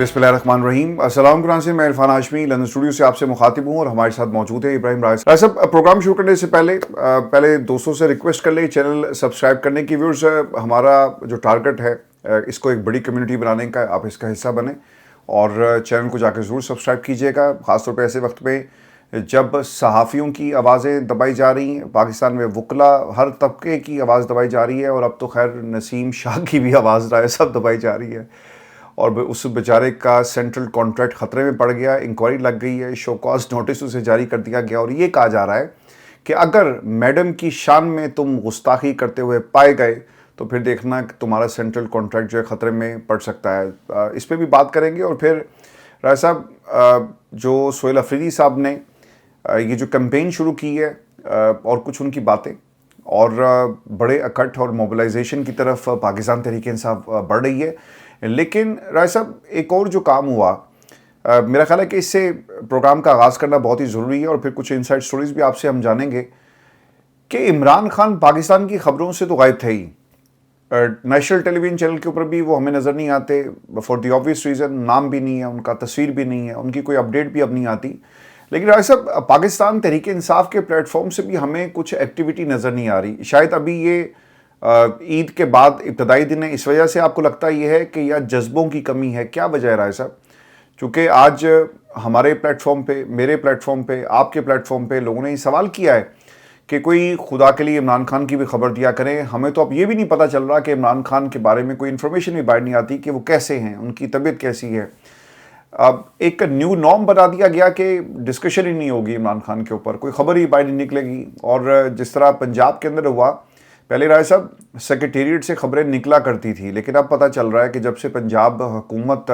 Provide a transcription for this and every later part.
बिस्मिल्लाहिर्रहमानिर्रहीम। अस्सलाम वालेकुम। मैं इरफान हाशमी लंदन स्टूडियो से आपसे मुखातिब हूँ और हमारे साथ मौजूद है इब्राहिम राय साहब। प्रोग्राम शुरू करने से पहले दोस्तों से रिक्वेस्ट कर ले चैनल सब्सक्राइब करने की। व्यूअर्स, हमारा जो टारगेट है इसको एक बड़ी कम्युनिटी बनाने का, आप इसका हिस्सा बने और चैनल को जाकर ज़रूर सब्सक्राइब कीजिएगा। ख़ासतौर पर ऐसे वक्त में जब सहाफ़ियों की आवाज़ें दबाई जा रही हैं, पाकिस्तान में वकला हर तबके की आवाज़ दबाई जा रही है और अब तो खैर नसीम शाह की भी आवाज़ राय सब दबाई जा रही है और उस बेचारे का सेंट्रल कॉन्ट्रैक्ट ख़तरे में पड़ गया। इंक्वायरी लग गई है, शो कॉज नोटिस उसे जारी कर दिया गया और ये कहा जा रहा है कि अगर मैडम की शान में तुम गुस्ताखी करते हुए पाए गए तो फिर देखना कि तुम्हारा सेंट्रल कॉन्ट्रैक्ट जो है ख़तरे में पड़ सकता है। इस पर भी बात करेंगे। और फिर राय साहब, जो सोहेल अफरीदी साहब ने ये जो कैंपेन शुरू की है और कुछ उनकी बातें और बड़े इकट्ठ और मोबिलाइजेशन की तरफ पाकिस्तान तहरीक-ए-इंसाफ बढ़ रही है। लेकिन राय साहब, एक और जो काम हुआ, मेरा ख्याल है कि इससे प्रोग्राम का आगाज़ करना बहुत ही ज़रूरी है और फिर कुछ इनसाइड स्टोरीज़ भी आपसे हम जानेंगे कि इमरान खान पाकिस्तान की ख़बरों से तो गायब थे ही। नेशनल टेलीविज़न चैनल के ऊपर भी वो हमें नज़र नहीं आते फॉर द ऑब्वियस रीज़न, नाम भी नहीं है उनका, तस्वीर भी नहीं है उनकी, कोई अपडेट भी अब नहीं आती। लेकिन राय साहब, पाकिस्तान तहरीक-ए-इंसाफ के प्लेटफॉर्म से भी हमें कुछ एक्टिविटी नज़र नहीं आ रही। शायद अभी ये ईद के बाद इब्तदाई दिन है, इस वजह से आपको लगता ये है कि या जज्बों की कमी है, क्या वजह है राय साहब? चूँकि आज हमारे प्लेटफॉर्म पे, मेरे प्लेटफॉर्म पे, आपके प्लेटफॉर्म पे लोगों ने ये सवाल किया है कि कोई खुदा के लिए इमरान खान की भी खबर दिया करें। हमें तो अब ये भी नहीं पता चल रहा कि इमरान खान के बारे में कोई इन्फॉर्मेशन भी बाहर नहीं आती कि वो कैसे हैं, उनकी तबीयत कैसी है। अब एक न्यू नॉर्म बना दिया गया कि डिस्कशन ही नहीं होगी इमरान खान के ऊपर, कोई खबर ही बाहर नहीं निकलेगी। और जिस तरह पंजाब के अंदर हुआ, पहले राय साहब सेक्रेटेरिएट से खबरें निकला करती थी, लेकिन अब पता चल रहा है कि जब से पंजाब हुकूमत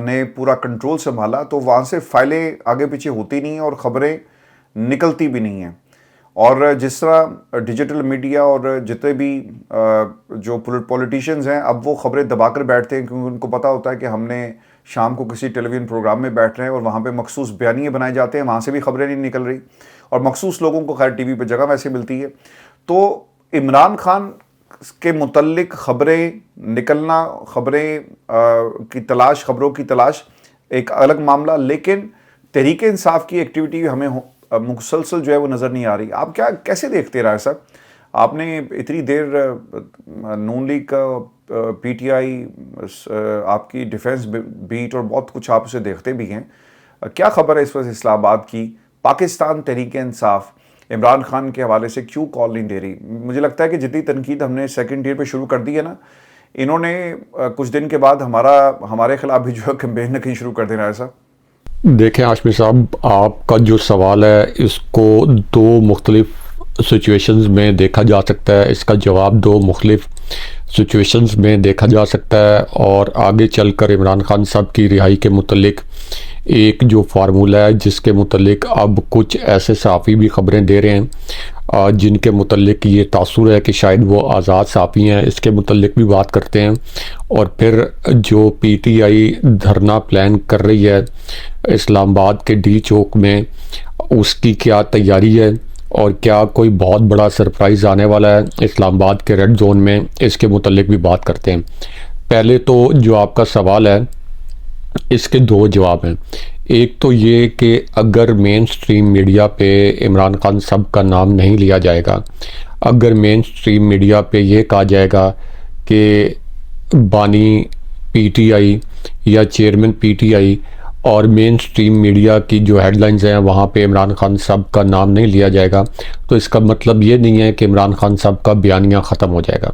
ने पूरा कंट्रोल संभाला तो वहाँ से फाइलें आगे पीछे होती नहीं हैं और ख़बरें निकलती भी नहीं हैं। और जिस तरह डिजिटल मीडिया और जितने भी जो पॉलिटिशियंस हैं, अब वो खबरें दबा कर बैठते हैं क्योंकि उनको पता होता है कि हमने शाम को किसी टेलीविज़न प्रोग्राम में बैठ रहे हैं और वहाँ पे मखसूस बयानिए बनाए जाते हैं, वहाँ से भी खबरें नहीं निकल रही और मखसूस लोगों को खैर टीवी पे जगह वैसे मिलती है। तो इमरान खान के मुतल्लिक खबरें निकलना, खबरें की तलाश, खबरों की तलाश एक अलग मामला, लेकिन तहरीक-ए-इंसाफ की एक्टिविटी हमें मुसलसल जो है वो नज़र नहीं आ रही। आप क्या कैसे देखते रहे साहब? आपने इतनी देर नून लीग का, पीटीआई, आपकी डिफेंस बीट और बहुत कुछ आप उसे देखते भी हैं, क्या खबर है इस वक्त इस्लामाबाद की? पाकिस्तान तहरीक-ए-इंसाफ इमरान खान के हवाले से क्यों कॉल नहीं दे रही? मुझे लगता है कि जितनी तनकीद हमने सेकंड ईयर पे शुरू कर दी है ना, इन्होंने कुछ दिन के बाद हमारे खिलाफ भी जो है कैंपेन कहीं शुरू कर देना है साहब। देखें हाशमी साहब, आपका जो सवाल है इसको दो मुख्तलिफ सिचुएशंस में देखा जा सकता है, इसका जवाब दो मुख्तलिफ सिचुएशंस में देखा जा सकता है और आगे चलकर इमरान खान साहब की रिहाई के मुतल्लिक एक जो फार्मूला है जिसके मुतल्लिक अब कुछ ऐसे सहाफ़ी भी ख़बरें दे रहे हैं जिनके मुतल्लिक ये तासुर है कि शायद वो आज़ाद सहाफ़ी हैं, इसके मुतल्लिक भी बात करते हैं। और फिर जो पीटीआई धरना प्लान कर रही है इस्लामाबाद के डी चौक में, उसकी क्या तैयारी है और क्या कोई बहुत बड़ा सरप्राइज़ आने वाला है इस्लामाबाद के रेड जोन में, इसके मुतल्लिक भी बात करते हैं। पहले तो जो आपका सवाल है इसके दो जवाब हैं। एक तो ये कि अगर मेन स्ट्रीम मीडिया पे इमरान खान साहब का नाम नहीं लिया जाएगा, अगर मेन स्ट्रीम मीडिया पे ये कहा जाएगा कि बानी पीटीआई या चेयरमैन पीटीआई और मेन स्ट्रीम मीडिया की जो हेडलाइंस हैं वहाँ पे इमरान खान साहब का नाम नहीं लिया जाएगा, तो इसका मतलब ये नहीं है कि इमरान खान साहब का बयानिया ख़त्म हो जाएगा।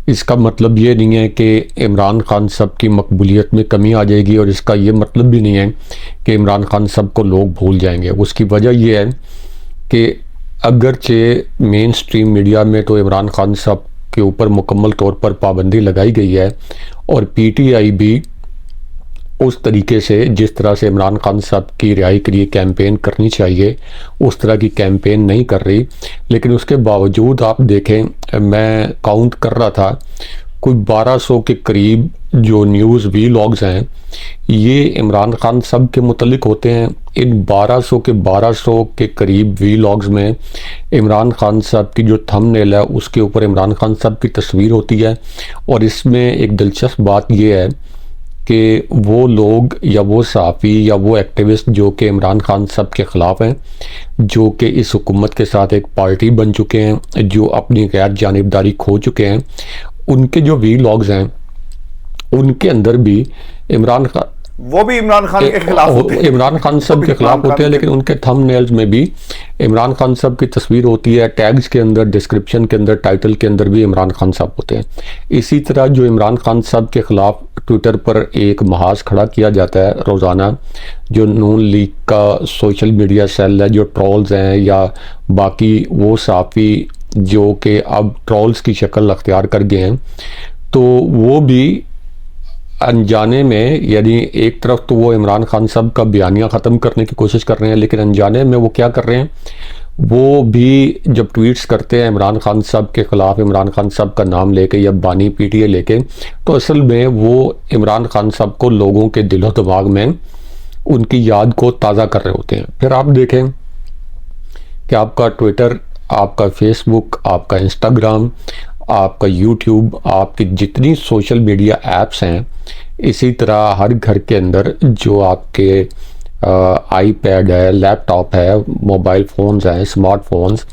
इसका मतलब ये नहीं है कि इमरान खान साहब की मकबूलियत में कमी आ जाएगी और इसका ये मतलब भी नहीं है कि इमरान खान साहब को लोग भूल जाएंगे। उसकी वजह यह है कि अगरचे मेन स्ट्रीम मीडिया में तो इमरान खान साहब के ऊपर मुकम्मल तौर पर पाबंदी लगाई गई है और पीटीआई भी उस तरीके से जिस तरह से इमरान खान साहब की रिहाई के लिए कैंपेन करनी चाहिए उस तरह की कैंपेन नहीं कर रही। लेकिन उसके बावजूद आप देखें, मैं काउंट कर रहा था, कोई 1200 के करीब जो न्यूज़ वीलॉग्स हैं ये इमरान खान साहब के मुतल्लिक होते हैं। इन 1200 के करीब वीलॉग्स में इमरान खान साहब की जो थंबनेल है उसके ऊपर इमरान खान साहब की तस्वीर होती है। और इसमें एक दिलचस्प बात यह है कि वो लोग या वो सहाफ़ी या वो एक्टिविस्ट जो कि इमरान खान साहब के ख़िलाफ़ हैं, जो कि इस हुकूमत के साथ एक पार्टी बन चुके हैं, जो अपनी गैर जानिबदारी खो चुके हैं, उनके जो वीलॉग्स हैं उनके अंदर भी इमरान खान वो भी इमरान खान के खिलाफ होते हैं, इमरान खान साहब के खिलाफ होते हैं, लेकिन उनके थंबनेल्स में भी इमरान खान साहब की तस्वीर होती है, टैग्स के अंदर, डिस्क्रिप्शन के अंदर, टाइटल के अंदर भी इमरान खान साहब होते हैं। इसी तरह जो इमरान खान साहब के खिलाफ ट्विटर पर एक महाज खड़ा किया जाता है रोज़ाना, जो नून लीग का सोशल मीडिया सेल है, जो ट्रोल्स हैं या बाकी वो सहाफ़ी जो कि अब ट्रोल्स की शक्ल अख्तियार कर गए हैं, तो वो भी अनजाने में, यानी एक तरफ तो वो इमरान खान साहब का बयानिया ख़त्म करने की कोशिश कर रहे हैं, लेकिन अनजाने में वो क्या कर रहे हैं, वो भी जब ट्वीट्स करते हैं इमरान खान साहब के ख़िलाफ़, इमरान खान साहब का नाम लेके या बानी पीटीए लेके, तो असल में वो इमरान खान साहब को लोगों के दिलो दिमाग में उनकी याद को ताज़ा कर रहे होते हैं। फिर आप देखें कि आपका ट्विटर, आपका फेसबुक, आपका इंस्टाग्राम, आपका यूट्यूब, आपकी जितनी सोशल मीडिया ऐप्स हैं, इसी तरह हर घर के अंदर जो आपके आईपैड है, लैपटॉप है, मोबाइल फ़ोन्स हैं, स्मार्टफोन्स,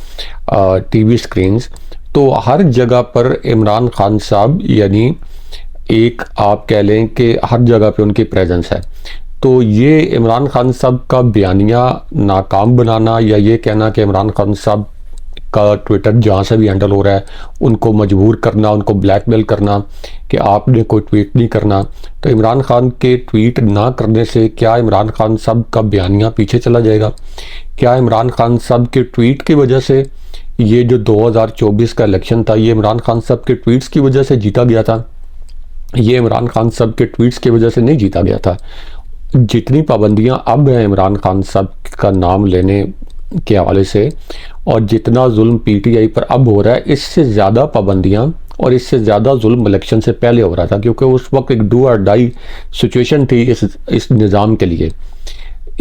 टीवी स्क्रीन्स, तो हर जगह पर इमरान खान साहब, यानी एक आप कह लें कि हर जगह पे उनकी प्रेजेंस है। तो ये इमरान खान साहब का बयानिया नाकाम बनाना या ये कहना कि इमरान खान साहब का ट्विटर जहाँ से भी हैंडल हो रहा है उनको मजबूर करना, उनको ब्लैकमेल करना कि आपने कोई ट्वीट नहीं करना, तो इमरान खान के ट्वीट ना करने से क्या इमरान खान साहब का बयानिया पीछे चला जाएगा? क्या इमरान खान साहब के ट्वीट की वजह से ये जो 2024 का इलेक्शन था, ये इमरान खान साहब के ट्वीट्स की वजह से जीता गया था? ये इमरान खान साहब के ट्वीट्स की वजह से नहीं जीता गया था। जितनी पाबंदियां अब हैं इमरान खान साहब का नाम लेने के हवाले से, और जितना जुल्म पीटीआई पर अब हो रहा है, इससे ज़्यादा पाबंदियां और इससे ज़्यादा जुल्म इलेक्शन से पहले हो रहा था, क्योंकि उस वक्त एक डू और डाई सिचुएशन थी इस निज़ाम के लिए।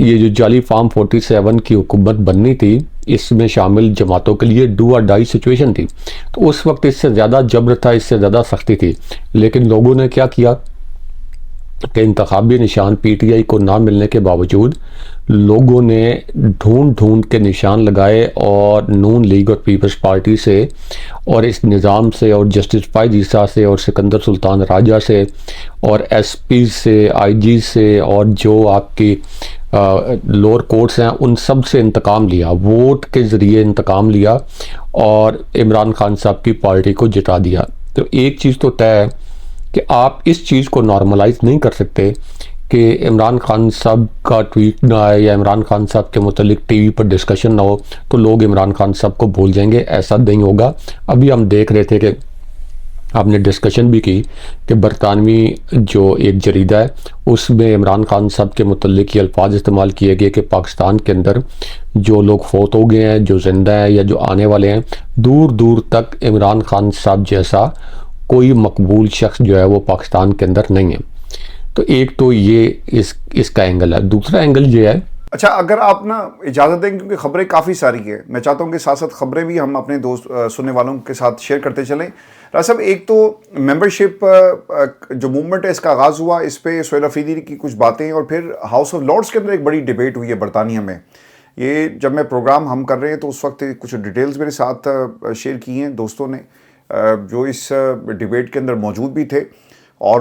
ये जो जाली फार्म 47 की हुकूमत बननी थी, इसमें शामिल जमातों के लिए डू और डाई सिचुएशन थी, तो उस वक्त इससे ज़्यादा जबर था, इससे ज़्यादा सख्ती थी। लेकिन लोगों ने क्या किया कि इंतखाबी निशान पीटीआई को ना मिलने के बावजूद लोगों ने ढूंढ ढूंढ के निशान लगाए और नून लीग और पीपल्स पार्टी से और इस निज़ाम से और जस्टिस फायद ईसा से और सिकंदर सुल्तान राजा से और एसपी से, आईजी से और जो आपकी लोअर कोर्ट्स हैं, उन सब से इंतकाम लिया, वोट के ज़रिए इंतकाम लिया और इमरान खान साहब की पार्टी को जिता दिया। तो एक चीज़ तो तय है कि आप इस चीज़ को नॉर्मलाइज नहीं कर सकते कि इमरान खान साहब का ट्वीट ना आए या इमरान खान साहब के मुतालिक टीवी पर डिस्कशन ना हो तो लोग इमरान खान साहब को भूल जाएंगे। ऐसा नहीं होगा। अभी हम देख रहे थे कि आपने डिस्कशन भी की कि बरतानवी जो एक जरीदा है उसमें इमरान खान साहब के मुतालिक ये अल्फाज इस्तेमाल किए गए कि पाकिस्तान के अंदर जो लोग फोत हो गए हैं, जो जिंदा हैं या जो आने वाले हैं, दूर दूर तक इमरान खान साहब जैसा कोई मकबूल शख्स जो है वो पाकिस्तान के अंदर नहीं है। तो एक तो ये इसका एंगल है। दूसरा एंगल ये है, अच्छा, अगर आप ना इजाज़त दें, क्योंकि खबरें काफ़ी सारी हैं, मैं चाहता हूं कि साथ साथ खबरें भी हम अपने दोस्त सुनने वालों के साथ शेयर करते चलें। राज साहब, एक तो मेंबरशिप जो मूवमेंट है इसका आगाज़ हुआ, इस पर सोहेल अफरीदी की कुछ बातें, और फिर हाउस ऑफ लॉर्ड्स के अंदर एक बड़ी डिबेट हुई है बरतानिया में। ये जब मैं प्रोग्राम हम कर रहे हैं तो उस वक्त कुछ डिटेल्स मेरे साथ शेयर की हैं दोस्तों ने जो इस डिबेट के अंदर मौजूद भी थे, और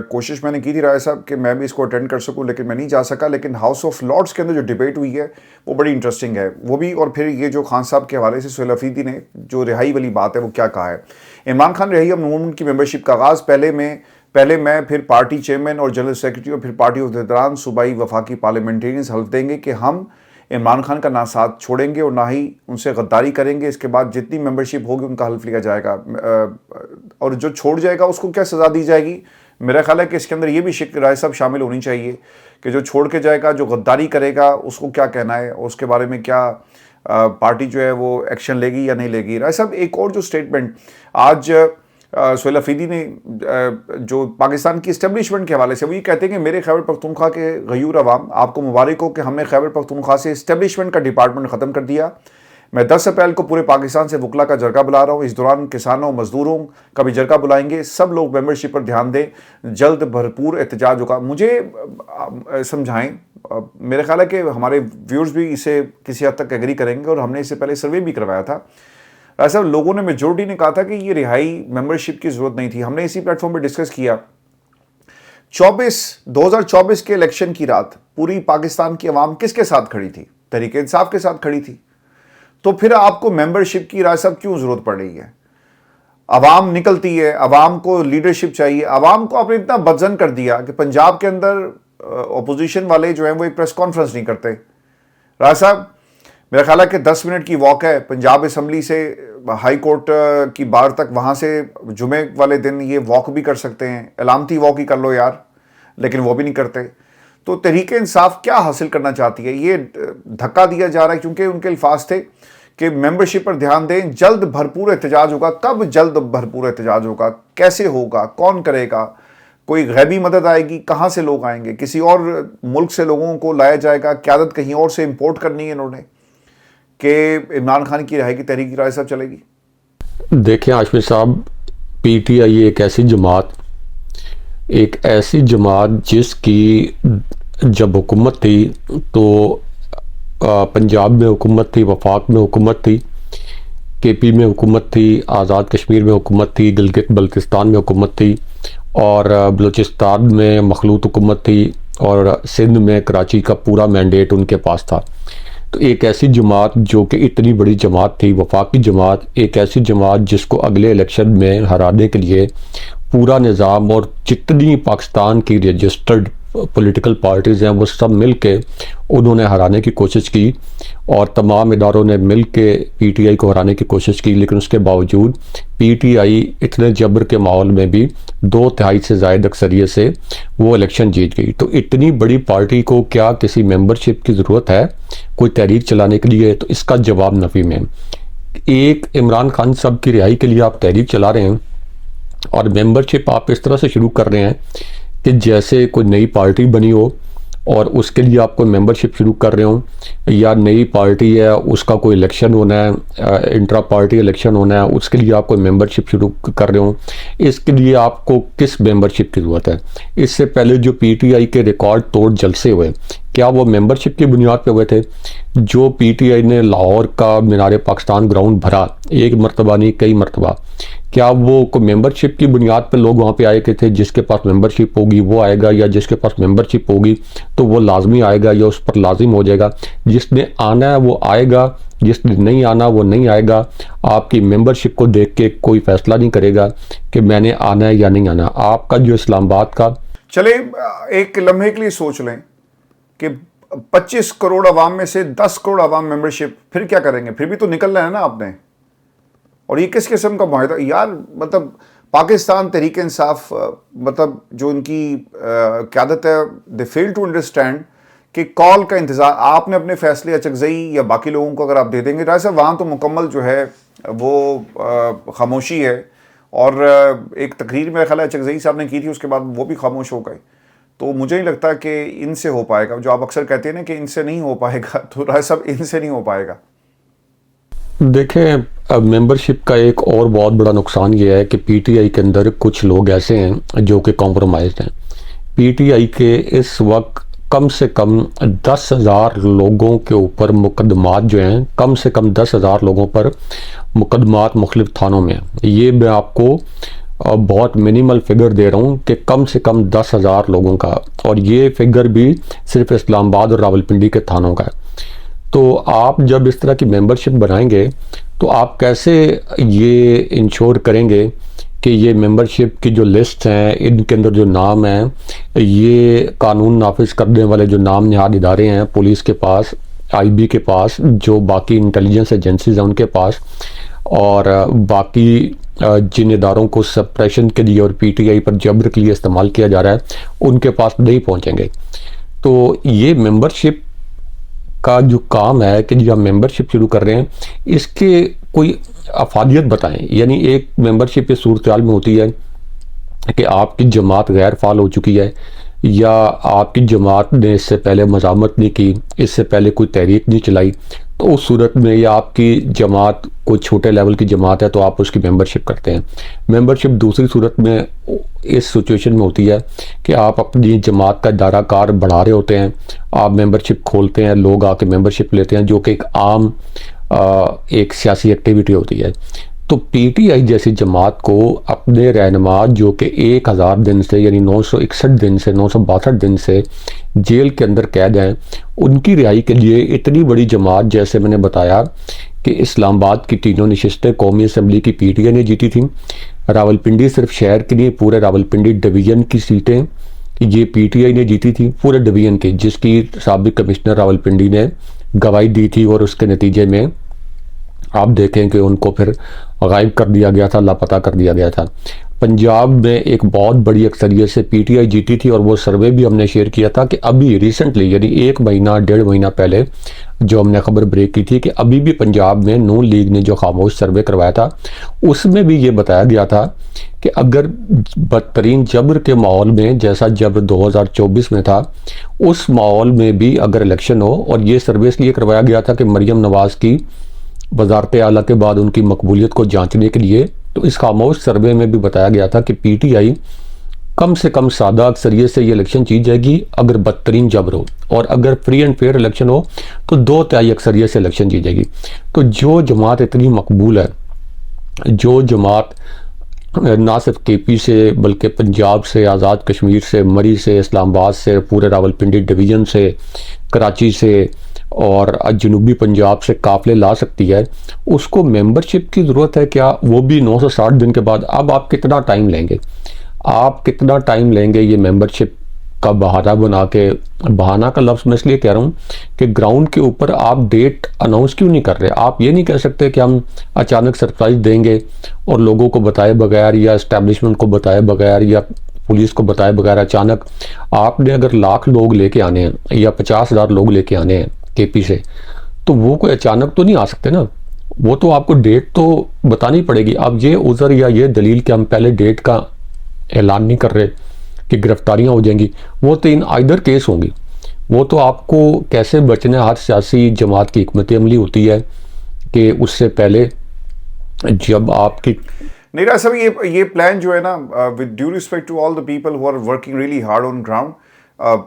कोशिश मैंने की थी राय साहब कि मैं भी इसको अटेंड कर सकूं, लेकिन मैं नहीं जा सका। लेकिन हाउस ऑफ लॉर्ड्स के अंदर जो डिबेट हुई है वो बड़ी इंटरेस्टिंग है वो भी। और फिर ये जो खान साहब के हवाले से सोहेल अफरीदी ने जो रिहाई वाली बात है वो क्या कहा है। इमरान खान रही मूवमेंट की मेंबरशिप का आगाज़ पहले मैं फिर पार्टी चेयरमैन और जनरल सेक्रेटरी और फिर पार्टी अहदेदारान सूबाई वफाकी पार्लियामेंटेरियंस हल्फ देंगे कि हम इमरान खान का ना साथ छोड़ेंगे और ना ही उनसे गद्दारी करेंगे। इसके बाद जितनी मेंबरशिप होगी उनका हल्फ लिया जाएगा, और जो छोड़ जाएगा उसको क्या सज़ा दी जाएगी। मेरा ख्याल है कि इसके अंदर ये भी राय साहब शामिल होनी चाहिए कि जो छोड़ के जाएगा, जो गद्दारी करेगा, उसको क्या कहना है और उसके बारे में क्या पार्टी जो है वो एक्शन लेगी या नहीं लेगी। राय साहब, एक और जो स्टेटमेंट आज सोहेल अफरीदी ने जो पाकिस्तान की इस्टेब्लिशमेंट के हवाले से, वो ये कहते हैं कि मेरे खैबर पख्तूनख्वा के गयूर अवाम, आपको मुबारक हो कि हमने खैबर पख्तूनख्वा से इस्टेब्लिशमेंट का डिपार्टमेंट ख़त्म कर दिया। मैं 10 अप्रैल को पूरे पाकिस्तान से वकला का जरगा बुला रहा हूं। इस दौरान किसानों, मजदूरों का भी जरगा बुलाएंगे। सब लोग मेंबरशिप पर ध्यान दें, जल्द भरपूर एहतजाज होगा। मुझे समझाएं, मेरा ख्याल है कि हमारे व्यूअर्स भी इसे किसी हद तक एग्री करेंगे और हमने इससे पहले सर्वे भी करवाया था। ऐसा लोगों ने, मेजोरिटी ने कहा था कि ये रिहाई मेंबरशिप की जरूरत नहीं थी। हमने इसी प्लेटफॉर्म पर डिस्कस किया। 2024 के इलेक्शन की रात पूरी पाकिस्तान की आवाम किसके साथ खड़ी थी? तहरीक इंसाफ के साथ खड़ी थी। तो फिर आपको मेंबरशिप की राय साहब क्यों जरूरत पड़ रही है? आवाम निकलती है, आवाम को लीडरशिप चाहिए। आवाम को आपने इतना बदजन कर दिया कि पंजाब के अंदर अपोजिशन वाले जो हैं वो एक प्रेस कॉन्फ्रेंस नहीं करते। राय साहब, मेरा ख्याल है कि 10 मिनट की वॉक है पंजाब असम्बली से हाई कोर्ट की बार तक, वहाँ से जुमे वाले दिन ये वॉक भी कर सकते हैं। अलामती वॉक ही कर लो यार, लेकिन वो भी नहीं करते। तो तहरीक इंसाफ क्या हासिल करना चाहती है? ये धक्का दिया जा रहा है क्योंकि उनके अल्फाज थे कि मेंबरशिप पर ध्यान दें, जल्द भरपूर एहतजाज होगा। कब जल्द भरपूर एहतजाज होगा? कैसे होगा? कौन करेगा? कोई गैबी मदद आएगी? कहाँ से लोग आएंगे? किसी और मुल्क से लोगों को लाया जाएगा? क़यादत कहीं और से इम्पोर्ट करनी है इन्होंने कि इमरान खान की रिहाई की तहरीक राय साहब चलेगी? देखें हाशमी साहब, पीटीआई एक ऐसी जमात जिसकी जब हुकूमत थी तो पंजाब में हुकूमत थी, वफाक में हुकूमत थी, केपी में हुकूमत थी, आज़ाद कश्मीर में हुकूमत थी, गिलगित बल्तिस्तान में हुकूमत थी और बलूचिस्तान में मखलूत हुकूमत थी और सिंध में कराची का पूरा मैंडेट उनके पास था। तो एक ऐसी जमात जो कि इतनी बड़ी जमात थी, वफाकी जमात, एक ऐसी जमात जिसको अगले इलेक्शन में हराने के लिए पूरा निज़ाम और जितनी पाकिस्तान की रजिस्टर्ड पॉलिटिकल पार्टीज़ हैं वो सब मिल के उन्होंने हराने की कोशिश की और तमाम इदारों ने मिल के पीटीआई को हराने की कोशिश की। लेकिन उसके बावजूद पीटीआई इतने जबर के माहौल में भी 2/3 से ज़ायद अक्सरियत से वो इलेक्शन जीत गई। तो इतनी बड़ी पार्टी को क्या किसी मेंबरशिप की ज़रूरत है कोई तहरीक चलाने के लिए? तो इसका जवाब नफी में। एक इमरान खान साहब की रिहाई के लिए आप तहरीक चला रहे हैं और मेंबरशिप आप इस तरह से शुरू कर रहे हैं कि जैसे कोई नई पार्टी बनी हो और उसके लिए आप कोई मेंबरशिप शुरू कर रहे हो, या नई पार्टी है उसका कोई इलेक्शन होना है, इंट्रा पार्टी इलेक्शन होना है, उसके लिए आप कोई मेंबरशिप शुरू कर रहे हो। इसके लिए आपको किस मेंबरशिप की ज़रूरत है? इससे पहले जो पीटीआई के रिकॉर्ड तोड़ जलसे हुए, क्या वो मेंबरशिप की बुनियाद पे हुए थे? जो पीटीआई ने लाहौर का मीनार पाकिस्तान ग्राउंड भरा, एक मरतबा नहीं कई मरतबा, क्या वो को मेंबरशिप की बुनियाद पे लोग वहाँ पे आए के थे? जिसके पास मेंबरशिप होगी वो आएगा, या जिसके पास मेंबरशिप होगी तो वो लाजमी आएगा या उस पर लाजिम हो जाएगा? जिसने आना है वो आएगा, जिसने नहीं आना वो नहीं आएगा। आपकी मेंबरशिप को देख के कोई फैसला नहीं करेगा कि मैंने आना है या नहीं आना। आपका जो इस्लामाबाद का, चले एक लम्हे के लिए सोच लें कि 25 करोड़ अवाम में से 10 करोड़ अवाम मेंबरशिप, फिर क्या करेंगे? फिर भी तो निकलना है ना आपने। और ये किस किस्म का माहिदा यार? मतलब पाकिस्तान तहरीक इंसाफ, मतलब जो इनकी क़यादत है, दे फेल टू अंडरस्टैंड कि कॉल का इंतज़ार, आपने अपने फैसले अचकज़ई या बाकी लोगों को अगर आप दे देंगे, राय साहब वहाँ तो मुकम्मल जो है वो खामोशी है। और एक तकरीर मेरा ख्याल है अचकज़ई साहब ने की थी, उसके बाद वो भी खामोश हो गए। तो मुझे नहीं लगता कि इनसे हो पाएगा। जो आप अक्सर कहते हैं ना कि इनसे नहीं हो पाएगा, तो राय साहब इनसे नहीं हो पाएगा। देखें, मेंबरशिप का एक और बहुत बड़ा नुकसान ये है कि पीटीआई के अंदर कुछ लोग ऐसे हैं जो कि कॉम्प्रोमाइज्ड हैं। पीटीआई के इस वक्त कम से कम 10,000 लोगों के ऊपर मुकदमात जो हैं, कम से कम 10,000 लोगों पर मुकदमात मुख्तलिफ थानों में। ये मैं आपको बहुत मिनिमल फिगर दे रहा हूँ कि कम से कम 10,000 लोगों का, और ये फिगर भी सिर्फ इस्लामाबाद और रावलपिंडी के थानों का है। तो आप जब इस तरह की मेंबरशिप बनाएंगे तो आप कैसे ये इंश्योर करेंगे कि ये मेंबरशिप की जो लिस्ट हैं, इनके अंदर जो नाम हैं, ये कानून नाफिज करने वाले जो नाम नहाद इदारे हैं पुलिस के पास, आईबी के पास, जो बाकी इंटेलिजेंस एजेंसीज हैं उनके पास, और बाकी जिन इदारों को सप्रेशन के लिए और पीटीआई पर जबर के लिए इस्तेमाल किया जा रहा है उनके पास नहीं पहुँचेंगे। तो ये मेंबरशिप का जो काम है कि जो हम मेंबरशिप शुरू कर रहे हैं, इसके कोई अफादियत बताएं। यानी एक मेंबरशिप इस सूरत हाल में होती है कि आपकी जमात गैर फाल हो चुकी है, या आपकी जमात ने इससे पहले मज़ामत नहीं की, इससे पहले कोई तहरीक नहीं चलाई, तो उस सूरत में या आपकी जमात कोई छोटे लेवल की जमात है तो आप उसकी मेंबरशिप करते हैं। मेंबरशिप दूसरी सूरत में इस सिचुएशन में होती है कि आप अपनी जमात का दायरा कार बढ़ा रहे होते हैं, आप मेंबरशिप खोलते हैं, लोग आके मेंबरशिप लेते हैं, जो कि एक आम एक सियासी एक्टिविटी होती है। तो पीटीआई जैसी जमात को अपने रहनुमा जो कि 1000 दिन से यानी 961 दिन से 962 दिन से जेल के अंदर कैद हैं, उनकी रिहाई के लिए इतनी बड़ी जमात, जैसे मैंने बताया कि इस्लामाबाद की तीनों नशिस्तें कौमी असम्बली की पीटीआई ने जीती थी, रावलपिंडी सिर्फ शहर के लिए पूरे रावलपिंडी डिवीज़न की सीटें ये पीटीआई ने जीती थी पूरे डिवीज़न की, जिसकी साबिक कमिश्नर रावलपिंडी ने गवाही दी थी और उसके नतीजे में आप देखें कि उनको फिर गायब कर दिया गया था, लापता कर दिया गया था। पंजाब में एक बहुत बड़ी अक्सरियत से पीटीआई जीती थी और वो सर्वे भी हमने शेयर किया था कि अभी रिसेंटली यानी 1 महीना 1.5 महीना पहले जो हमने खबर ब्रेक की थी कि अभी भी पंजाब में नून लीग ने जो खामोश सर्वे करवाया था उसमें भी ये बताया गया था कि अगर बदतरीन जबर के माहौल में, जैसा जबर 2024 में था, उस माहौल में भी अगर इलेक्शन हो, और ये सर्वे इसलिए करवाया गया था कि मरियम नवाज़ की वजारत आला के बाद उनकी मकबूलियत को जांचने के लिए, तो इस खामोश सर्वे में भी बताया गया था कि पीटीआई कम से कम सादा अक्सरियत से ये इलेक्शन जीत जाएगी अगर बदतरीन जबर हो, और अगर फ्री एंड फेयर इलेक्शन हो तो 2/3 अक्सरियत से इलेक्शन जीत जाएगी। तो जो जमात इतनी मकबूल है, जो जमात ना सिर्फ केपी से बल्कि पंजाब से, आज़ाद कश्मीर से, मरी से, इस्लामाबाद से, पूरे रावलपिंडी डिवीज़न से, कराची से और जनूबी पंजाब से काफ़िले ला सकती है, उसको मेंबरशिप की ज़रूरत है क्या, वो भी 960 दिन के बाद। अब आप कितना टाइम लेंगे, आप कितना टाइम लेंगे ये मेंबरशिप का बहाना बना के। बहाना का लफ्ज़ मैं इसलिए कह रहा हूँ कि ग्राउंड के ऊपर आप डेट अनाउंस क्यों नहीं कर रहे। आप ये नहीं कह सकते कि हम अचानक सरप्राइज देंगे और लोगों को बताए बगैर या इस्टेब्लिशमेंट को बताए बगैर या पुलिस को बताए बगैर अचानक आपने अगर 1,00,000 लोग लेके आने हैं या 50,000 लोग लेके आने हैं केपी से, तो वो कोई अचानक तो नहीं आ सकते ना, वो तो आपको डेट तो बतानी पड़ेगी। अब ये उज़र या ये दलील कि हम पहले डेट का ऐलान नहीं कर रहे कि गिरफ्तारियां हो जाएंगी, वो तो इन आइदर केस होंगी। वो तो आपको कैसे बचना, हर सियासी जमात की हिकमत अमली होती है कि उससे पहले जब आपकी नहीं रहा सब ये प्लान जो है ना, with due respect to all the people who are working really hard on ground,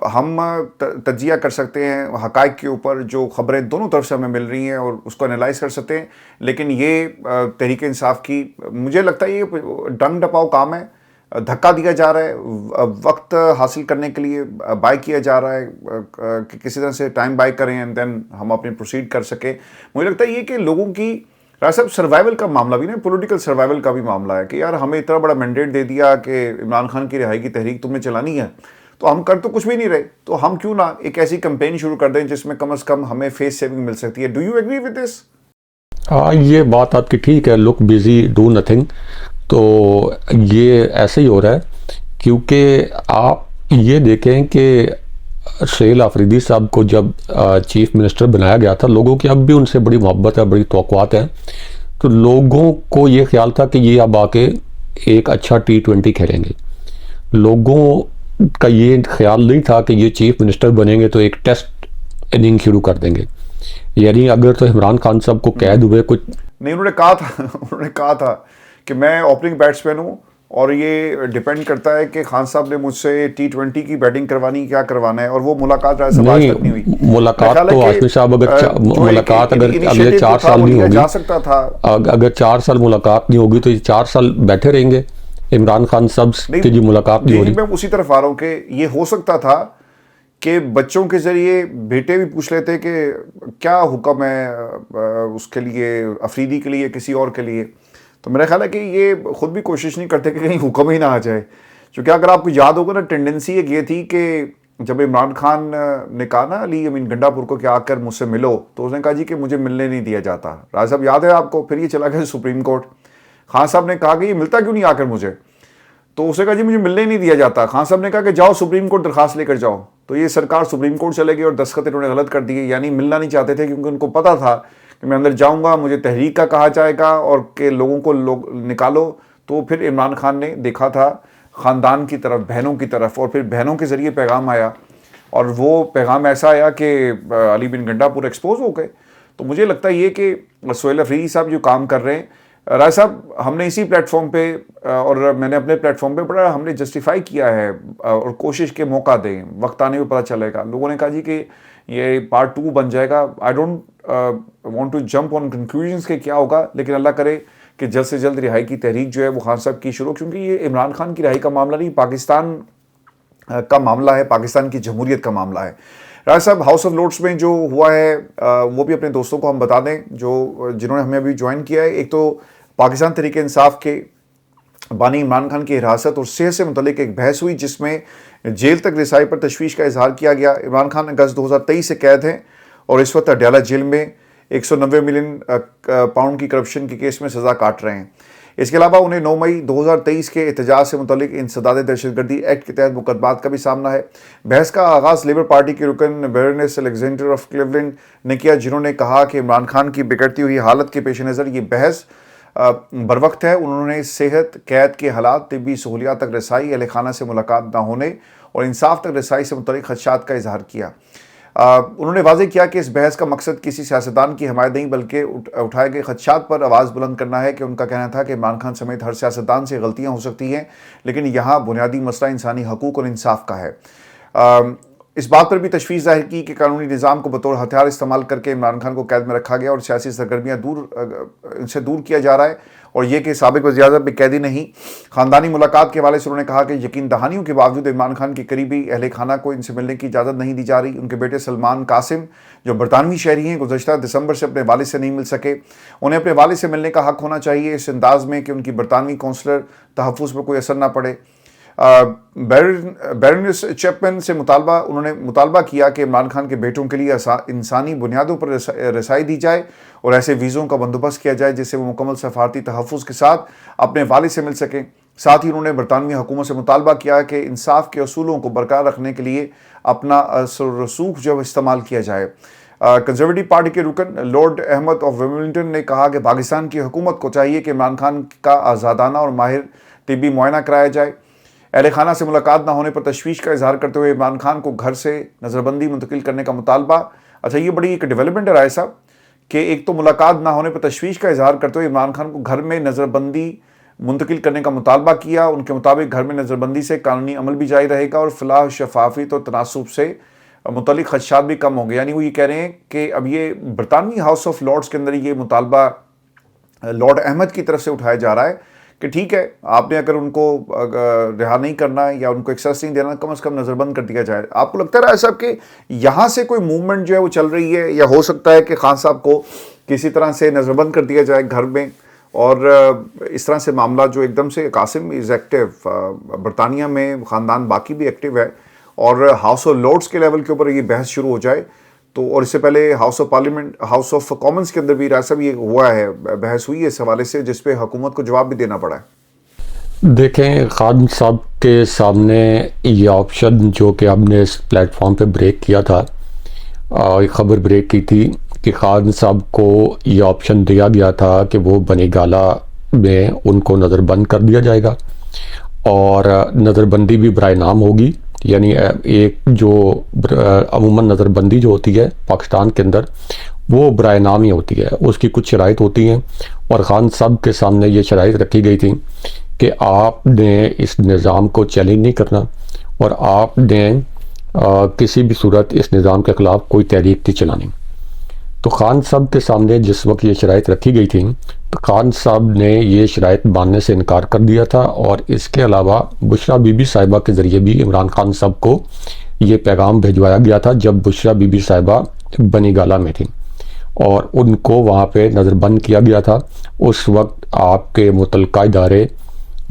हम तजिया कर सकते हैं हकाइक के ऊपर, जो खबरें दोनों तरफ से हमें मिल रही हैं और उसको एनालाइज कर सकते हैं। लेकिन ये तहरीक इंसाफ की, मुझे लगता है ये डंग डपाव काम है, धक्का दिया जा रहा है, वक्त हासिल करने के लिए बाय किया जा रहा है कि किसी तरह से टाइम बाय करें एंड देन हम अपने प्रोसीड कर सकें। मुझे लगता है ये कि लोगों की राय सर्वाइवल का मामला भी ना, पॉलिटिकल सर्वाइवल का भी मामला है कि यार हमें इतना बड़ा मैंडेट दे दिया कि इमरान खान की रिहाई की तहरीक तुम्हें चलानी है, तो हम कर तो कुछ भी नहीं रहे, तो हम क्यों ना एक ऐसी कैंपेन शुरू कर दें जिसमें कम से कम हमें फेस सेविंग मिल सकती है। Do you agree with this? हाँ, ये बात आपकी ठीक है, लुक बिजी डू नथिंग। तो ये ऐसे ही हो रहा है क्योंकि आप ये देखें कि शेल आफरीदी साहब को जब चीफ मिनिस्टर बनाया गया था, लोगों की अब भी उनसे बड़ी मोहब्बत है, बड़ी तवक्कुआत है। तो लोगों को ये ख्याल था कि ये अब आके एक अच्छा T20 खेलेंगे। लोगों का ये ख्याल नहीं था कि ये चीफ मिनिस्टर बनेंगे तो एक टेस्ट इनिंग शुरू कर देंगे, यानी अगर तो इमरान खान साहब को कैद हुए कुछ नहीं, उन्होंने कहा था कि मैं ओपनिंग बैट्समैन हूँ और ये डिपेंड करता है कि खान साहब ने मुझसे T20 की बैटिंग करवानी, क्या करवाना है, और वो मुलाकात आज तक नहीं हुई। मुलाकात तो हाशमी साहब मुलाकात अगर अगले 4 साल नहीं होगी, जा सकता था। अगर 4 साल मुलाकात नहीं होगी तो ये 4 साल बैठे रहेंगे इमरान खान साहब की जी मुलाकात नहीं हो रही। मैं उसी तरफ आ रहा हूँ कि ये हो सकता था कि बच्चों के जरिए बेटे भी पूछ लेते कि क्या हुक्म है उसके लिए, अफरीदी के लिए, किसी और के लिए। तो मेरा ख्याल है कि ये खुद भी कोशिश नहीं करते कि कहीं हुक्म ही ना आ जाए, क्योंकि अगर आपको याद होगा ना, टेंडेंसी एक ये थी कि जब इमरान खान ने कहा ना अली अमीन गंडापुर को कि आकर मुझसे मिलो, तो उसने कहा जी कि मुझे मिलने नहीं दिया जाता। राज साहब याद है आपको? फिर ये चला गया सुप्रीम कोर्ट। खान साहब ने कहा कि ये मिलता क्यों नहीं आकर मुझे, तो उसने कहा जी मुझे मिलने नहीं दिया जाता। खान साहब ने कहा कि जाओ सुप्रीम कोर्ट दरखास्त लेकर जाओ। तो ये सरकार सुप्रीम कोर्ट चले गई और दस्तखत इन्होंने गलत कर दिए, यानी मिलना नहीं चाहते थे क्योंकि उनको पता था कि मैं अंदर जाऊंगा, मुझे तहरीक का कहा जाएगा और कि लोगों को निकालो। तो फिर इमरान खान ने देखा था ख़ानदान की तरफ, बहनों की तरफ, और फिर बहनों के ज़रिए पैगाम आया, और वो पैगाम ऐसा आया कि अली बिन गंडापुर एक्सपोज हो गए। तो मुझे लगता है ये कि सोहेल अफरीदी साहब जो काम कर रहे हैं, राय साहब, हमने इसी प्लेटफॉर्म पे और मैंने अपने प्लेटफॉर्म पे बड़ा हमने जस्टिफाई किया है और कोशिश के मौका दें, वक्त आने पे पता चलेगा। लोगों ने कहा जी कि ये पार्ट 2 बन जाएगा। I don't want to jump on conclusions के क्या होगा, लेकिन अल्लाह करे कि जल्द से जल्द रिहाई की तहरीक जो है वो खान साहब की शुरू, क्योंकि ये इमरान खान की रिहाई का मामला नहीं, पाकिस्तान का मामला है, पाकिस्तान की जमहूरियत का मामला है। राज साहब, हाउस ऑफ लॉर्ड्स में जो हुआ है वो भी अपने दोस्तों को हम बता दें जो जिन्होंने हमें अभी ज्वाइन किया है। एक तो पाकिस्तान तहरीक इंसाफ के बानी इमरान खान की हिरासत और सेहत से मुतल्लिक एक बहस हुई जिसमें जेल तक रिसाई पर तशवीश का इजहार किया गया। इमरान खान अगस्त 2023 से कैद हैं और इस वक्त अडयाला जेल में 190 मिलियन पाउंड की करप्शन के केस में सज़ा काट रहे हैं। इसके अलावा उन्हें 9 मई 2023 के एहतजाज से मुतल्लिक इंसदाद दहशतगर्दी एक्ट के तहत मुकदमात का भी सामना है। बहस का आगाज़ लेबर पार्टी के रुकन बैरोनेस अलेक्जेंडर ऑफ क्लीवलैंड ने किया, जिन्होंने कहा कि इमरान खान की बिगड़ती हुई हालत के पेश नज़र ये बहस बरवक्त है। उन्होंने सेहत, कैद के हालात, तिब्बी सहूलियात तक रसाई, अहल खाना से मुलाकात न होने और इंसाफ तक रसाई से मुतल्लिक खदशात का इजहार किया। उन्होंने वाज़ेह किया कि इस बहस का मकसद किसी सियासतदान की हमायत नहीं बल्कि उठाए गए खदशात पर आवाज़ बुलंद करना है कि उनका कहना था कि इमरान खान समेत हर सियासतदान से गलतियाँ हो सकती हैं, लेकिन यहाँ बुनियादी मसला इंसानी हकूक़ और इंसाफ का है। इस बात पर भी तशवीश जाहिर की कि कानूनी निज़ाम को बतौर हथियार इस्तेमाल करके इमरान खान को कैद में रखा गया और सियासी सरगर्मियाँ इनसे दूर किया जा रहा है, और ये कि साबिक वज़ीर-ए-आज़म भी कैदी नहीं। ख़ानदानी मुलाकात के हवाले से उन्होंने कहा कि यकीन दहानियों के बावजूद इमरान खान की करीबी अहले खाना को इनसे मिलने की इजाज़त नहीं दी जा रही। उनके बेटे सलमान कासिम जो बरतानवी शहरी हैं, गुज़श्ता दिसंबर से अपने वालिद से नहीं मिल सके। उन्हें अपने वालिद से मिलने का हक़ होना चाहिए इस अंदाज़ में कि उनकी बरतानवी कौंसलर तहफ़्फ़ुज़ पर कोई असर ना पड़े। बैरोनेस चैपमैन से उन्होंने मुतालबा किया कि इमरान खान के बेटों के लिए इंसानी बुनियादों पर रसाई दी जाए और ऐसे वीज़ों का बंदोबस्त किया जाए जिससे वो मुकम्मल सफारती तहफ़्फ़ुज़ के साथ अपने वालिद से मिल सकें। साथ ही उन्होंने बरतानवी हुकूमत से मुतालबा किया कि इंसाफ के असूलों को बरकरार रखने के लिए अपना रसूख जो इस्तेमाल किया जाए। कंजर्वेटिव पार्टी के रुकन लॉर्ड अहमद ऑफ विमिल्टन ने कहा कि पाकिस्तान की हुकूमत को चाहिए कि इमरान खान का आज़ादाना और माहिर तिब्बी मुआयना कराया जाए। अहल खाना से मुलाकात ना होने पर तशवीश का इजहार करते हुए इमरान खान को घर से नज़रबंदी मुंतकिल करने का मुतालबा। अच्छा, ये बड़ी एक डेवलपमेंट है राय साहब कि एक तो मुलाकात ना होने पर तशवीश का इजहार करते हुए इमरान खान को घर में नज़रबंदी मुंतकिल करने का मुतालबा किया। उनके मुताबिक घर में नज़रबंदी से कानूनी अमल भी जारी रहेगा और फलाह, शफाफियत और तनासुब से मुतल्लिक खदशात भी कम होंगे। यानी वो ये कह रहे हैं कि अब ये बरतानवी हाउस ऑफ लॉर्ड्स के अंदर ये मुतालबा लॉर्ड अहमद की तरफ से उठाया जा रहा है कि ठीक है, आपने अगर उनको रिहा नहीं करना या उनको एक्सेस नहीं देना, कम से कम नज़रबंद कर दिया जाए। आपको लगता है साहब कि यहाँ से कोई मूवमेंट जो है वो चल रही है, या हो सकता है कि खान साहब को किसी तरह से नज़रबंद कर दिया जाए घर में, और इस तरह से मामला जो एकदम से कासिम इज़ एक्टिव, बरतानिया में ख़ानदान बाकी भी एक्टिव है, और हाउस ऑफ लॉर्ड्स के लेवल के ऊपर ये बहस शुरू हो जाए तो, और इससे पहले house of parliament, house of Commons के अंदर भी राय ये हुआ है, बहस हुई है इस हवाले से, जिस पे हुकूमत को जवाब भी देना पड़ा है। देखें, खान साहब के सामने ये ऑप्शन जो कि हमने इस प्लेटफॉर्म पे ब्रेक किया था, एक ख़बर ब्रेक की थी कि खान साहब को ये ऑप्शन दिया गया था कि वो बनी गाला में उनको नज़रबंद कर दिया जाएगा, और नज़रबंदी भी बराए नाम होगी। यानी एक जो अमूमन नज़रबंदी जो होती है पाकिस्तान के अंदर वो बराए नाम ही होती है, उसकी कुछ शराइत होती हैं, और ख़ान साहब के सामने ये शराइत रखी गई थी कि आपने इस निज़ाम को चैलेंज नहीं करना और आपने किसी भी सूरत इस निज़ाम के ख़िलाफ़ कोई तहरीक नहीं चलानी। तो खान साहब के सामने जिस वक्त ये शराइत रखी गई थी तो खान साहब ने ये शराइत मानने से इनकार कर दिया था, और इसके अलावा बुशरा बीबी साहिबा के ज़रिए भी इमरान खान साहब को ये पैगाम भिजवाया गया था जब बुशरा बीबी साहिबा बनी गाला में थी और उनको वहाँ पे नज़रबंद किया गया था। उस वक्त आपके मुतल्लिका इदारे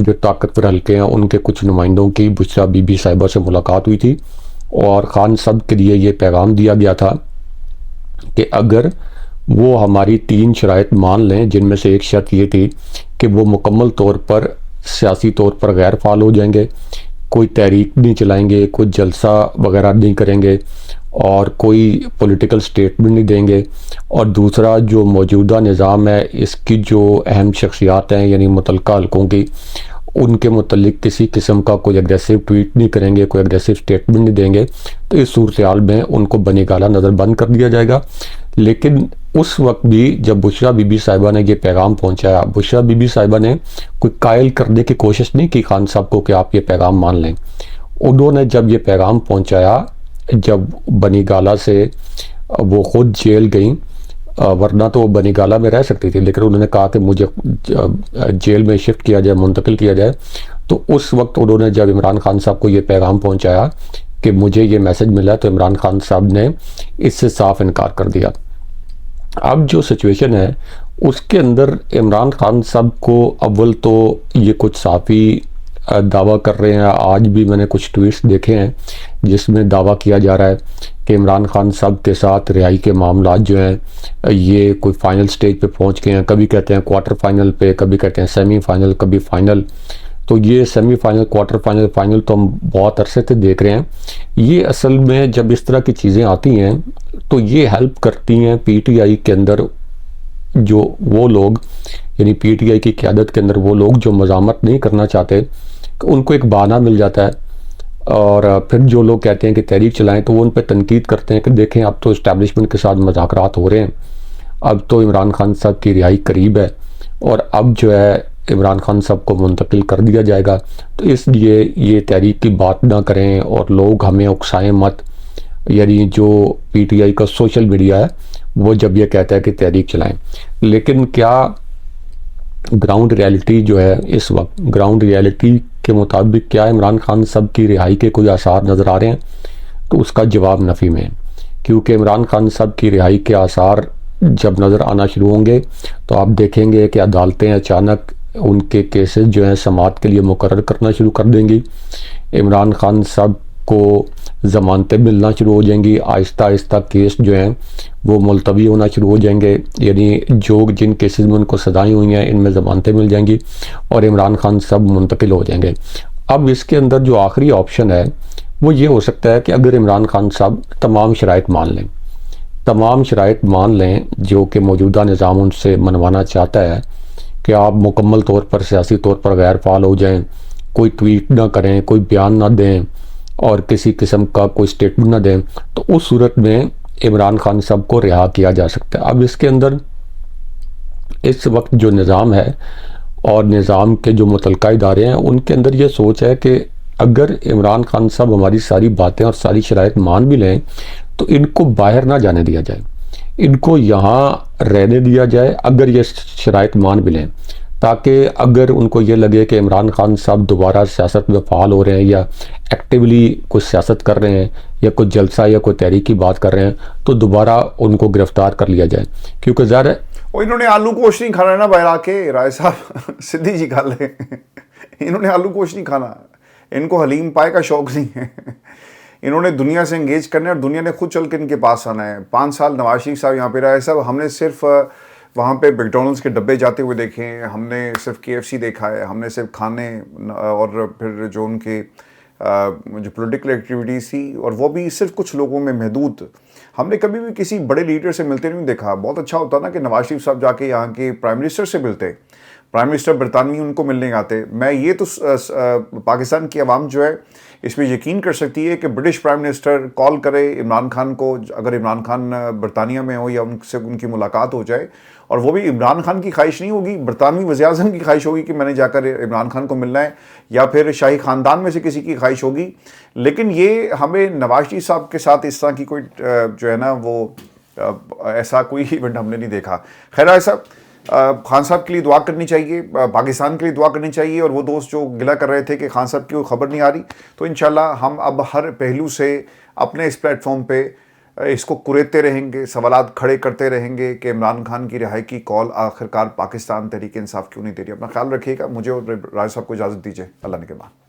जो ताकतवर हल्के हैं उनके कुछ नुमाइंदों की बुशरा बीबी साहिबा से मुलाकात हुई थी, और ख़ान साहब के लिए ये पैगाम दिया गया था कि अगर वो हमारी 3 शराइत मान लें, जिनमें से एक शर्त ये थी कि वो मुकम्मल तौर पर सियासी तौर पर गैर फाल हो जाएंगे, कोई तहरीक नहीं चलाएंगे, कोई जलसा वगैरह नहीं करेंगे और कोई पॉलिटिकल स्टेटमेंट नहीं देंगे, और दूसरा जो मौजूदा निज़ाम है इसकी जो अहम शख्सियात हैं यानी मुतल्लिका हल्कों की, उनके मुतल्लिक किसी किस्म का कोई एग्रेसिव ट्वीट नहीं करेंगे, कोई एग्रेसिव स्टेटमेंट नहीं देंगे, तो इस सूरत हाल में उनको बनी गाला नज़रबंद कर दिया जाएगा। लेकिन उस वक्त भी जब बुशरा बीबी साहिबा ने ये पैगाम पहुंचाया, बुशरा बीबी साहिबा ने कोई कायल करने की कोशिश नहीं की खान साहब को कि आप ये पैगाम मान लें। उन्होंने जब ये पैगाम पहुंचाया, जब बनी गाला से वो खुद जेल गई, वरना तो वो बनी गाला में रह सकती थी, लेकिन उन्होंने कहा कि मुझे जेल में शिफ्ट किया जाए, मुंतकिल किया जाए। तो उस वक्त उन्होंने जब इमरान खान साहब को ये पैगाम पहुंचाया कि मुझे ये मैसेज मिला, तो इमरान खान साहब ने इससे साफ इनकार कर दिया। अब जो सिचुएशन है उसके अंदर इमरान खान साहब को अव्वल तो ये कुछ साफ़ी दावा कर रहे हैं। आज भी मैंने कुछ ट्वीट्स देखे हैं जिसमें दावा किया जा रहा है कि इमरान खान साहब के साथ रिहाई के मामला जो हैं ये कोई फाइनल स्टेज पे पहुंच गए हैं। कभी कहते हैं क्वार्टर फाइनल पे, कभी कहते हैं सेमीफाइनल, कभी फाइनल। तो ये सेमीफाइनल, क्वार्टर फाइनल, फाइनल तो हम बहुत अरसे से देख रहे हैं। ये असल में जब इस तरह की चीज़ें आती हैं तो ये हेल्प करती हैं पीटीआई के अंदर जो वो लोग, यानी पीटीआई की क़यादत के अंदर वो लोग जो मज़ामत नहीं करना चाहते, उनको एक बहाना मिल जाता है। और फिर जो लोग कहते हैं कि तहरीक चलाएं, तो वो उन पर तनकीद करते हैं कि देखें अब तो इस्टेब्लिशमेंट के साथ मुज़ाकरात हो रहे हैं, अब तो इमरान खान साहब की रिहाई करीब है और अब जो है इमरान खान साहब को मुंतकिल कर दिया जाएगा। तो इसलिए ये तहरीक की बात ना करें और लोग हमें उकसाएं मत। यानी जो पीटीआई का सोशल मीडिया है वो जब ये कहता है कि तहरीक चलाएं, लेकिन क्या ग्राउंड रियलिटी जो है इस वक्त, ग्राउंड रियलिटी के मुताबिक क्या इमरान खान साहब की रिहाई के कोई आसार नज़र आ रहे हैं? तो उसका जवाब नफ़ी में है, क्योंकि इमरान खान साहब की रिहाई के आसार जब नज़र आना शुरू होंगे तो आप देखेंगे कि अदालतें अचानक उनके केसेस जो हैं समाअत के लिए मुकर्रर करना शुरू कर देंगी। इमरान खान साहब को ज़मानतें मिलना शुरू हो जाएंगी। आहिस्ता आहिस्ता केस जो हैं वो मुलतवी होना शुरू हो जाएंगे, यानी जो जिन केसेस में उनको सजाएं हुई हैं इनमें ज़मानतें मिल जाएंगी और इमरान खान साहब मुंतकिल हो जाएंगे। अब इसके अंदर जो आखिरी ऑप्शन है वो ये हो सकता है कि अगर इमरान खान साहब तमाम शराइत मान लें, तमाम शराइत मान लें जो कि मौजूदा निज़ाम उनसे मनवाना चाहता है कि आप मुकम्मल तौर पर सियासी तौर पर गैर फाल हो जाएं, कोई ट्वीट ना करें, कोई बयान ना दें और किसी किस्म का कोई स्टेटमेंट ना दें, तो उस सूरत में इमरान खान साहब को रिहा किया जा सकता है। अब इसके अंदर इस वक्त जो निज़ाम है और निज़ाम के जो मुतलका इदारे हैं उनके अंदर ये सोच है कि अगर इमरान खान साहब हमारी सारी बातें और सारी शराइत मान भी लें तो इनको बाहर ना जाने दिया जाए, इनको यहाँ रहने दिया जाए अगर ये शराइत मान भी लें, ताकि अगर उनको ये लगे कि इमरान खान साहब दोबारा सियासत में फ़ाल हो रहे हैं या एक्टिवली कुछ सियासत कर रहे हैं या कुछ जलसा या कोई तहरीक की बात कर रहे हैं तो दोबारा उनको गिरफ़्तार कर लिया जाए। क्योंकि ज़ाहिर है वो इन्होंने आलू गोश्त नहीं खाना है ना बाहर आके, राय साहब सिद्धि जी खा ले इन्होंने आलू गोश्त नहीं खाना, इनको हलीम पाए का शौक नहीं है इन्होंने दुनिया से एंगेज करना है और दुनिया ने खुद चल के इनके पास आना है। 5 साल नवाज शरीफ साहब यहाँ पे रहे साहब, हमने सिर्फ वहाँ पे मैकडॉनल्ड्स के डब्बे जाते हुए देखे हैं, हमने सिर्फ KFC देखा है, हमने सिर्फ खाने और फिर जो उनके जो पॉलिटिकल एक्टिविटीज़ थी और वो भी सिर्फ कुछ लोगों में महदूद। हमने कभी भी किसी बड़े लीडर से मिलते नहीं देखा। बहुत अच्छा होता ना कि नवाज शरीफ साहब जाके यहाँ के प्राइम मिनिस्टर से मिलते, प्राइम मिनिस्टर बरतानवी उनको मिलने आते। मैं ये तो पाकिस्तान की आवाम जो है इस पर यकीन कर सकती है कि ब्रिटिश प्राइम मिनिस्टर कॉल करे इमरान खान को, अगर इमरान खान बरतानिया में हो या उनसे उनकी मुलाकात हो जाए, और वो भी इमरान खान की ख्वाहिश नहीं होगी, बरतानवी वज़ीर-ए-आज़म की ख्वाहिश होगी कि मैंने जाकर इमरान खान को मिलना है, या फिर शाही ख़ानदान में से किसी की ख्वाहिश होगी। लेकिन ये हमें नवाज शरीफ साहब के साथ इस तरह की कोई जो है ना वो ऐसा कोई इवेंट हमने नहीं देखा। खैर ऐसा खान साहब के लिए दुआ करनी चाहिए, पाकिस्तान के लिए दुआ करनी चाहिए। और वो दोस्त जो गिला कर रहे थे कि खान साहब की कोई खबर नहीं आ रही, तो इंशाल्लाह हम अब हर पहलू से अपने इस प्लेटफॉर्म पे इसको कुरेदते रहेंगे, सवालात खड़े करते रहेंगे कि इमरान खान की रिहाई की कॉल आखिरकार पाकिस्तान तहरीक इंसाफ क्यों नहीं दे रही। अपना ख्याल रखिएगा। मुझे और राज साहब को इजाज़त दीजिए। अल्लाह ने के बाद।